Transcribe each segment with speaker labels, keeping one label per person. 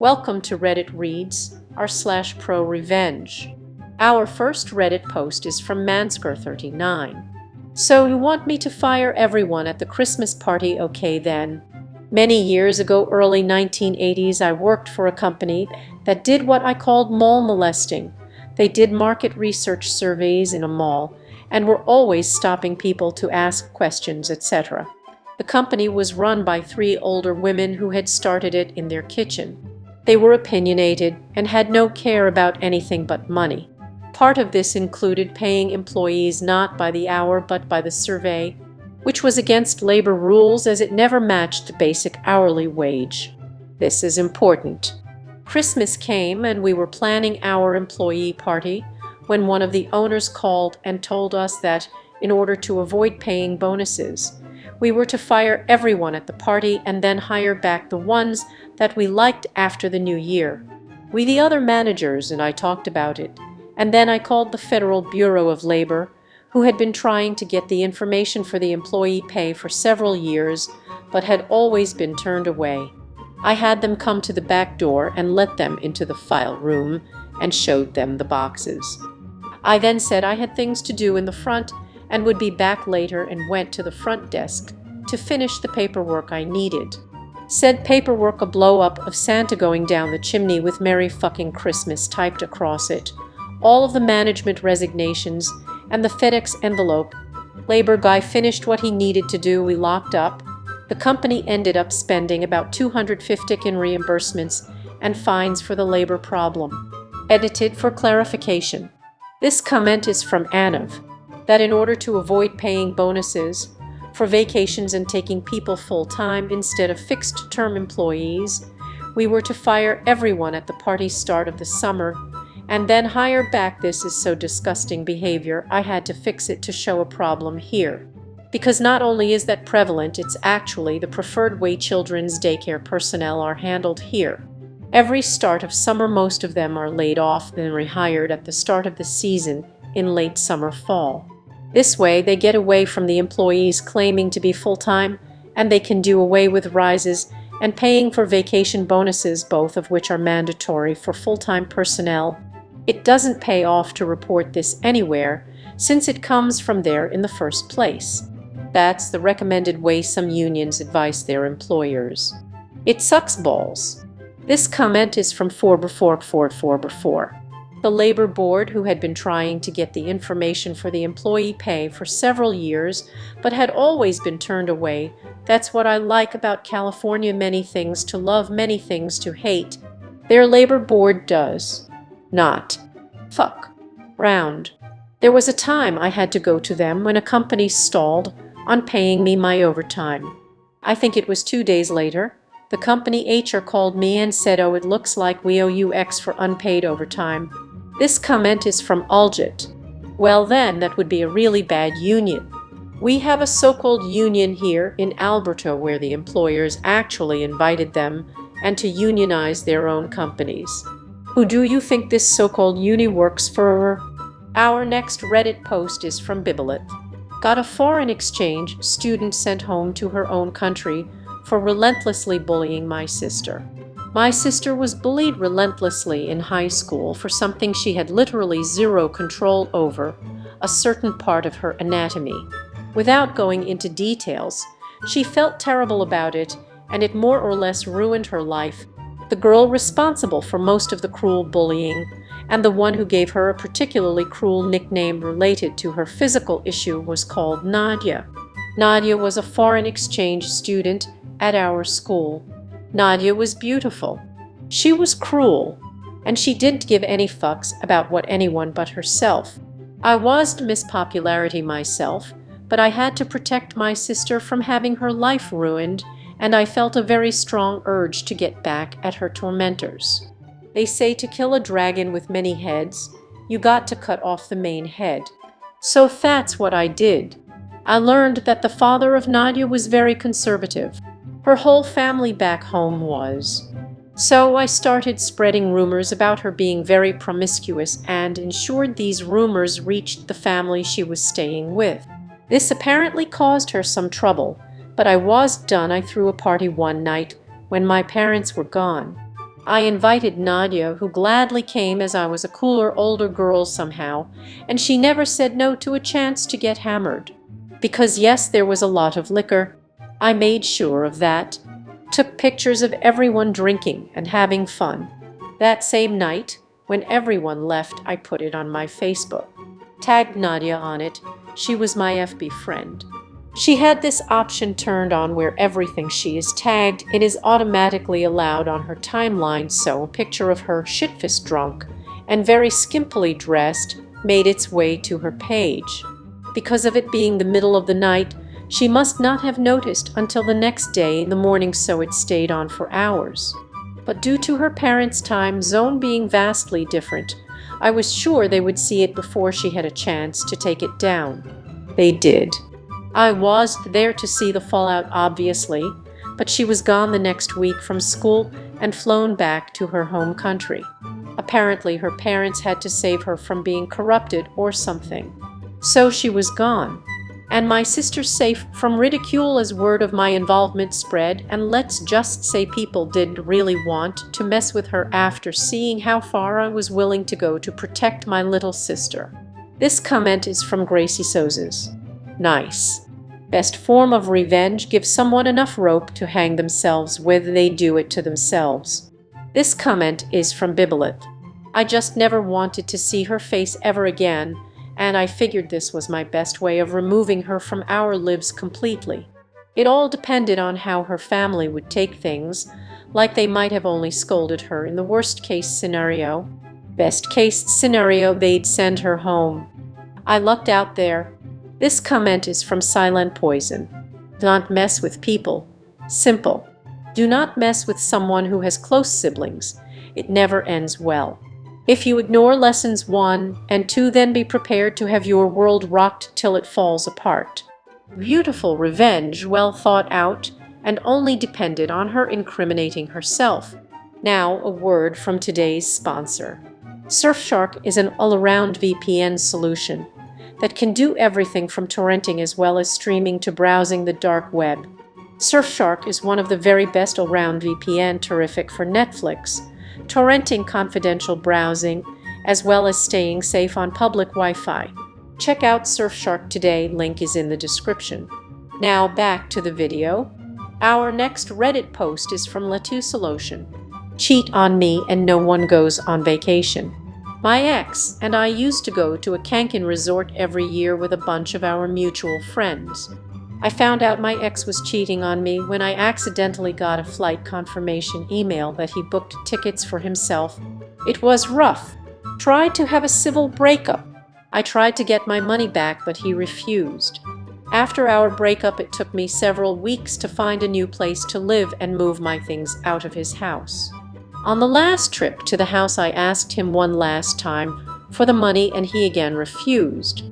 Speaker 1: Welcome to Reddit Reads r/ProRevenge. Our first Reddit post is from Mansker39. So you want me to fire everyone at the Christmas party? Okay then. Many years ago, early 1980s, I worked for a company that did what I called mall molesting. They did market research surveys in a mall and were always stopping people to ask questions, etc. The company was run by 3 older women who had started it in their kitchen. They were opinionated and had no care about anything but money. Part of this included paying employees not by the hour but by the survey, which was against labor rules as it never matched the basic hourly wage. This is important. Christmas came and we were planning our employee party when one of the owners called and told us that, in order to avoid paying bonuses, we were to fire everyone at the party and then hire back the ones that we liked after the new year. We, the other managers, and I talked about it, and then I called the Federal Bureau of Labor, who had been trying to get the information for the employee pay for several years, but had always been turned away. I had them come to the back door and let them into the file room and showed them the boxes. I then said I had things to do in the front and would be back later and went to the front desk to finish the paperwork I needed. Said paperwork, a blow-up of Santa going down the chimney with Merry fucking Christmas typed across it, all of the management resignations, and the FedEx envelope. Labor guy finished what he needed to do. We locked up. The company ended up spending about $250 in reimbursements and fines for the labor problem. Edited for clarification. This comment is from Anav, that in order to avoid paying bonuses for vacations and taking people full-time instead of fixed-term employees, we were to fire everyone at the party start of the summer and then hire back. This is so disgusting behavior, I had to fix it to show a problem here. Because not only is that prevalent, it's actually the preferred way children's daycare personnel are handled here. Every start of summer, most of them are laid off, then rehired at the start of the season in late summer, fall. This way, they get away from the employees claiming to be full-time, and they can do away with rises and paying for vacation bonuses, both of which are mandatory for full-time personnel. It doesn't pay off to report this anywhere, since it comes from there in the first place. That's the recommended way some unions advise their employers. It sucks balls. This comment is from 4x4. The labor board, who had been trying to get the information for the employee pay for several years, but had always been turned away. That's what I like about California. Many things to love, many things to hate. Their labor board does not fuck round. There was a time I had to go to them when a company stalled on paying me my overtime. I think it was 2 days later. The company HR called me and said, "Oh, it looks like we owe you X for unpaid overtime." This comment is from Aljit. Well then, that would be a really bad union. We have a so-called union here in Alberta where the employers actually invited them and to unionize their own companies. Who do you think this so-called uni works for? Our next Reddit post is from Bibelith. Got a foreign exchange student sent home to her own country for relentlessly bullying my sister. My sister was bullied relentlessly in high school for something she had literally zero control over, a certain part of her anatomy. Without going into details, she felt terrible about it, and it more or less ruined her life. The girl responsible for most of the cruel bullying, and the one who gave her a particularly cruel nickname related to her physical issue, was called Nadia. Nadia was a foreign exchange student at our school. Nadia was beautiful. She was cruel, and she didn't give any fucks about what anyone but herself. I was Miss Popularity myself, but I had to protect my sister from having her life ruined, and I felt a very strong urge to get back at her tormentors. They say to kill a dragon with many heads, you got to cut off the main head. So that's what I did. I learned that the father of Nadia was very conservative. Her whole family back home was. So I started spreading rumors about her being very promiscuous and ensured these rumors reached the family she was staying with. This apparently caused her some trouble, but I was done. I threw a party one night when my parents were gone. I invited Nadia, who gladly came as I was a cooler older girl somehow, and she never said no to a chance to get hammered. Because yes, there was a lot of liquor. I made sure of that. Took pictures of everyone drinking and having fun. That same night, when everyone left, I put it on my Facebook. Tagged Nadia on it. She was my FB friend. She had this option turned on where everything she is tagged, it is automatically allowed on her timeline, so a picture of her shitfaced drunk and very skimpily dressed made its way to her page. Because of it being the middle of the night, she must not have noticed until the next day in the morning, so it stayed on for hours. But due to her parents' time zone being vastly different, I was sure they would see it before she had a chance to take it down. They did. I was there to see the fallout, obviously, but she was gone the next week from school and flown back to her home country. Apparently her parents had to save her from being corrupted or something. So she was gone. And my sister's safe from ridicule as word of my involvement spread, and let's just say people didn't really want to mess with her after seeing how far I was willing to go to protect my little sister. This comment is from Gracie Sozes. Nice. Best form of revenge: give someone enough rope to hang themselves with, they do it to themselves. This comment is from Bibelith. I just never wanted to see her face ever again, and I figured this was my best way of removing her from our lives completely. It all depended on how her family would take things, like they might have only scolded her in the worst case scenario. Best case scenario, they'd send her home. I lucked out there. This comment is from Silent Poison. Do not mess with people. Simple. Do not mess with someone who has close siblings. It never ends well. If you ignore lessons 1 and 2, then be prepared to have your world rocked till it falls apart. Beautiful revenge, well thought out, and only depended on her incriminating herself. Now, a word from today's sponsor. Surfshark is an all-around VPN solution that can do everything from torrenting as well as streaming to browsing the dark web. Surfshark is one of the very best all-round VPN, terrific for Netflix, torrenting, confidential browsing, as well as staying safe on public Wi-Fi. Check out Surfshark today, link is in the description. Now back to the video. Our next Reddit post is from Latusalotion. Cheat on me and no one goes on vacation. My ex and I used to go to a Cancun resort every year with a bunch of our mutual friends. I found out my ex was cheating on me when I accidentally got a flight confirmation email that he booked tickets for himself. It was rough. Tried to have a civil breakup. I tried to get my money back, but he refused. After our breakup, it took me several weeks to find a new place to live and move my things out of his house. On the last trip to the house, I asked him one last time for the money and he again refused.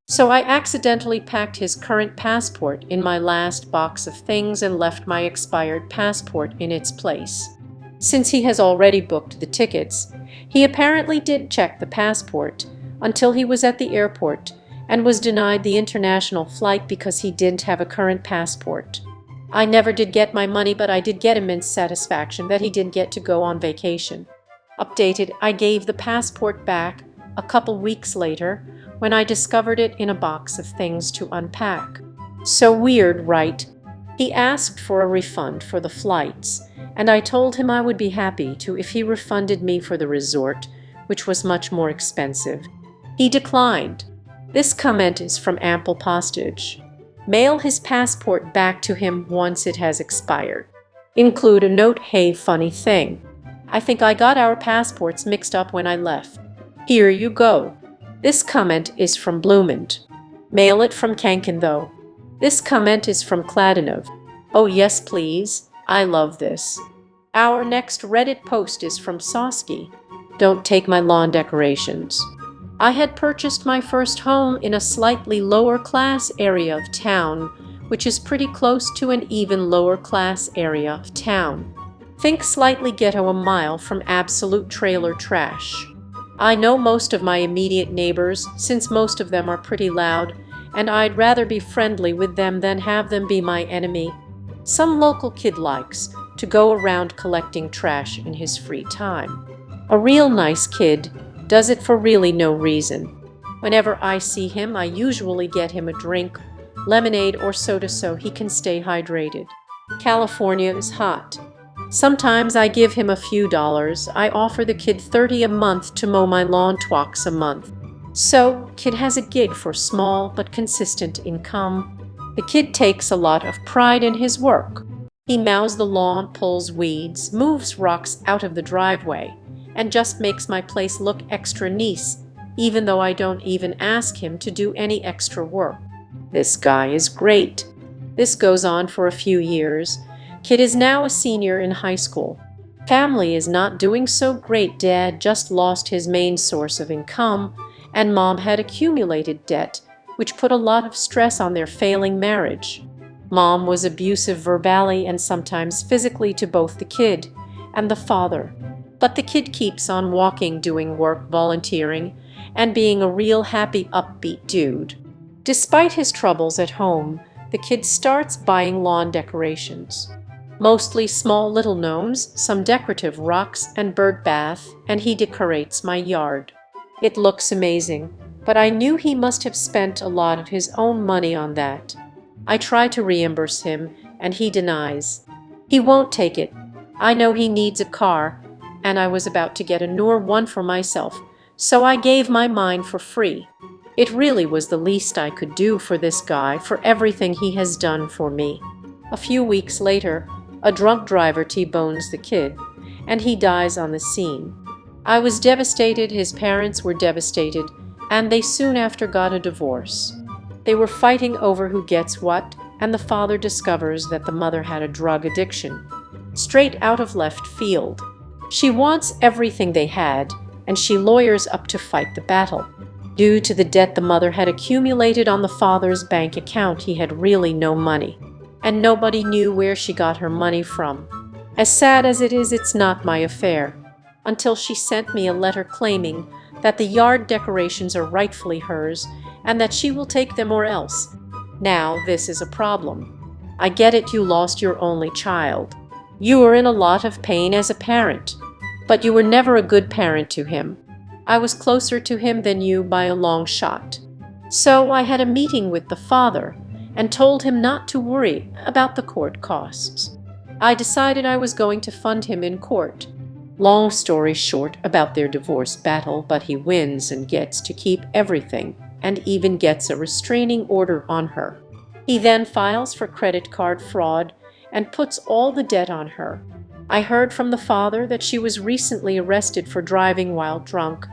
Speaker 1: So I accidentally packed his current passport in my last box of things and left my expired passport in its place. Since he has already booked the tickets, he apparently did check the passport until he was at the airport and was denied the international flight because he didn't have a current passport. I never did get my money, but I did get immense satisfaction that he didn't get to go on vacation. Updated, I gave the passport back a couple weeks later when I discovered it in a box of things to unpack. So weird, right? He asked for a refund for the flights, and I told him I would be happy to if he refunded me for the resort, which was much more expensive. He declined. This comment is from Ample Postage. Mail his passport back to him once it has expired. Include a note, hey, funny thing. I think I got our passports mixed up when I left. Here you go. This comment is from Bloomond. Mail it from Cancun though. This comment is from Kladinov. Oh yes please, I love this. Our next Reddit post is from Sosky. Don't take my lawn decorations. I had purchased my first home in a slightly lower class area of town, which is pretty close to an even lower class area of town. Think slightly ghetto, a mile from absolute trailer trash. I know most of my immediate neighbors, since most of them are pretty loud, and I'd rather be friendly with them than have them be my enemy. Some local kid likes to go around collecting trash in his free time. A real nice kid, does it for really no reason. Whenever I see him, I usually get him a drink, lemonade or soda so he can stay hydrated. California is hot. Sometimes I give him a few dollars. I offer the kid $30 a month to mow my lawn twice a month. So, kid has a gig for small but consistent income. The kid takes a lot of pride in his work. He mows the lawn, pulls weeds, moves rocks out of the driveway, and just makes my place look extra nice, even though I don't even ask him to do any extra work. This guy is great. This goes on for a few years. Kid is now a senior in high school. Family is not doing so great. Dad just lost his main source of income, and mom had accumulated debt, which put a lot of stress on their failing marriage. Mom was abusive verbally and sometimes physically to both the kid and the father. But the kid keeps on walking, doing work, volunteering, and being a real happy, upbeat dude. Despite his troubles at home, the kid starts buying lawn decorations. Mostly small little gnomes, some decorative rocks and bird bath, and he decorates my yard. It looks amazing, but I knew he must have spent a lot of his own money on that. I try to reimburse him, and he denies. He won't take it. I know he needs a car, and I was about to get a newer one for myself, so I gave mine for free. It really was the least I could do for this guy for everything he has done for me. A few weeks later, a drunk driver T-bones the kid, and he dies on the scene. I was devastated, his parents were devastated, and they soon after got a divorce. They were fighting over who gets what, and the father discovers that the mother had a drug addiction. Straight out of left field. She wants everything they had, and she lawyers up to fight the battle. Due to the debt the mother had accumulated on the father's bank account, he had really no money, and nobody knew where she got her money from. As sad as it is, it's not my affair, until she sent me a letter claiming that the yard decorations are rightfully hers and that she will take them or else. Now this is a problem. I get it, you lost your only child. You were in a lot of pain as a parent, but you were never a good parent to him. I was closer to him than you by a long shot. So I had a meeting with the father and told him not to worry about the court costs. I decided I was going to fund him in court. Long story short about their divorce battle, but he wins and gets to keep everything, and even gets a restraining order on her. He then files for credit card fraud and puts all the debt on her. I heard from the father that she was recently arrested for driving while drunk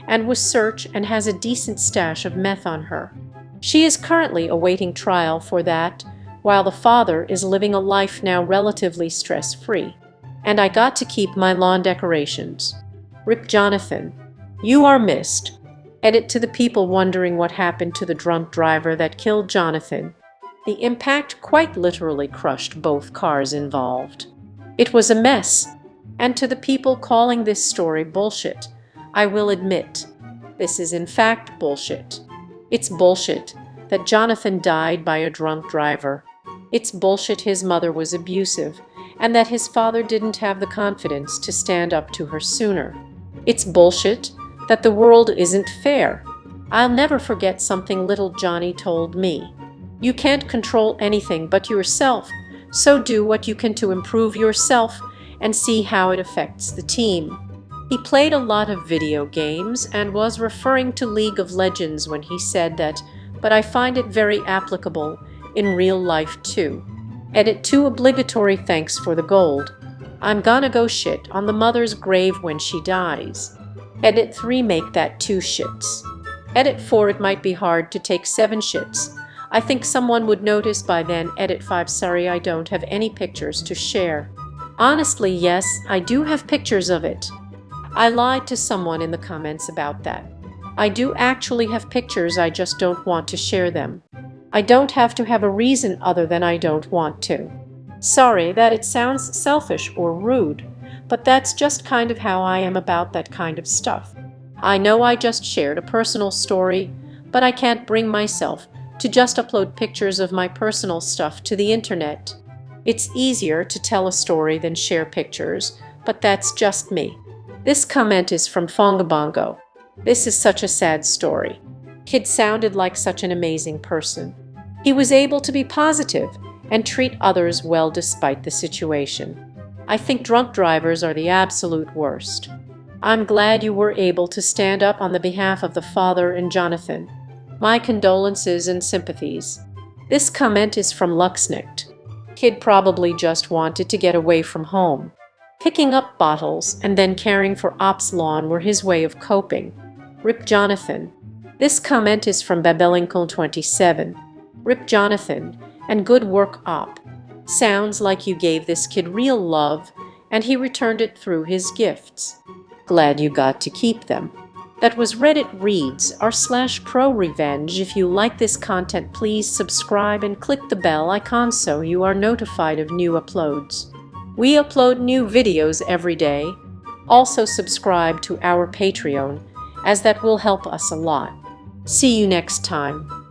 Speaker 1: and was searched and has a decent stash of meth on her. She is currently awaiting trial for that, while the father is living a life now relatively stress-free. And I got to keep my lawn decorations. Rip Jonathan, you are missed. Edit to the people wondering what happened to the drunk driver that killed Jonathan. The impact quite literally crushed both cars involved. It was a mess. And to the people calling this story bullshit, I will admit, this is in fact bullshit. It's bullshit that Jonathan died by a drunk driver. It's bullshit his mother was abusive, and that his father didn't have the confidence to stand up to her sooner. It's bullshit that the world isn't fair. I'll never forget something little Johnny told me. You can't control anything but yourself, so do what you can to improve yourself and see how it affects the team. He played a lot of video games and was referring to League of Legends when he said that, but I find it very applicable in real life too. Edit 2 obligatory thanks for the gold. I'm gonna go shit on the mother's grave when she dies. Edit 3 make that 2 shits. Edit 4 it might be hard to take 7 shits. I think someone would notice by then. Edit 5 sorry I don't have any pictures to share. Honestly yes, I do have pictures of it. I lied to someone in the comments about that. I do actually have pictures, I just don't want to share them. I don't have to have a reason other than I don't want to. Sorry that it sounds selfish or rude, but that's just kind of how I am about that kind of stuff. I know I just shared a personal story, but I can't bring myself to just upload pictures of my personal stuff to the internet. It's easier to tell a story than share pictures, but that's just me. This comment is from Fongabongo. This is such a sad story. Kid sounded like such an amazing person. He was able to be positive and treat others well despite the situation. I think drunk drivers are the absolute worst. I'm glad you were able to stand up on the behalf of the father and Jonathan. My condolences and sympathies. This comment is from Luxnicht. Kid probably just wanted to get away from home. Picking up bottles and then caring for Op's lawn were his way of coping. Rip Jonathan. This comment is from Babelinkle27. Rip Jonathan, and good work Op. Sounds like you gave this kid real love, and he returned it through his gifts. Glad you got to keep them. That was Reddit Reads r/ProRevenge. If you like this content, please subscribe and click the bell icon so you are notified of new uploads. We upload new videos every day. Also subscribe to our Patreon, as that will help us a lot. See you next time.